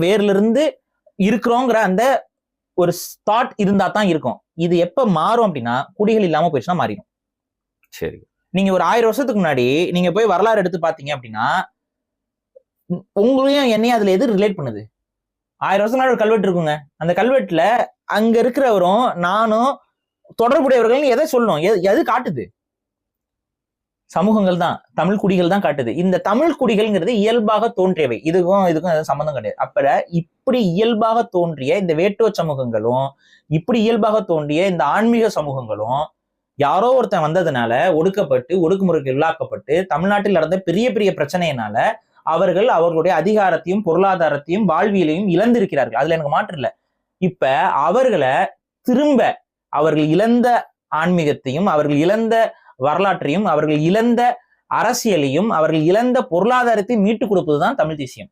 வேர்ல இருந்து இருக்கிறோங்கிற அந்த ஒரு தாட் இருந்தா தான் இருக்கும். இது எப்ப மாறும் அப்படின்னா குடிகள் இல்லாம போயிடுச்சுன்னா மாறிடும். சரி, நீங்க ஒரு 1000 வருஷத்துக்கு முன்னாடி நீங்க போய் வரலாறு எடுத்து பாத்தீங்க அப்படின்னா உங்களையும் என்னையும் அதுல எது ரிலேட் பண்ணுது? 1000 வருஷம் முன்னாடி ஒரு கல்வெட்டு இருக்குங்க. அந்த கல்வெட்டுல அங்க இருக்கிறவரும் நானும் தொடர்புடையவர்கள் எதை சொல்லணும்? எது காட்டுது? சமூகங்கள் தான், தமிழ் குடிகள் தான் காட்டுது. இந்த தமிழ் குடிகள்ங்கிறது இயல்பாக தோன்றியவை. இதுக்கும் எதுவும் சம்பந்தம் கிடையாது. அப்ப இப்படி இயல்பாக தோன்றிய இந்த வேட்டுவ சமூகங்களும், இப்படி இயல்பாக தோன்றிய இந்த ஆன்மீக சமூகங்களும் யாரோ ஒருத்தன் வந்ததுனால ஒடுக்கப்பட்டு ஒடுக்குமுறைக்கு உள்ளாக்கப்பட்டு தமிழ்நாட்டில் நடந்த பெரிய பெரிய பிரச்சனையினால அவர்கள் அவர்களுடைய அதிகாரத்தையும் பொருளாதாரத்தையும் வாழ்வியலையும் இழந்திருக்கிறார்கள். அதுல எனக்கு மாற்று இல்லை. இப்ப அவர்களை திரும்ப அவர்கள் இழந்த ஆன்மீகத்தையும் அவர்கள் இழந்த வரலாற்றையும் அவர்கள் இழந்த அரசியலையும் அவர்கள் இழந்த பொருளாதாரத்தையும் மீட்டுக் கொடுப்பதுதான் தமிழ் தேசியம்.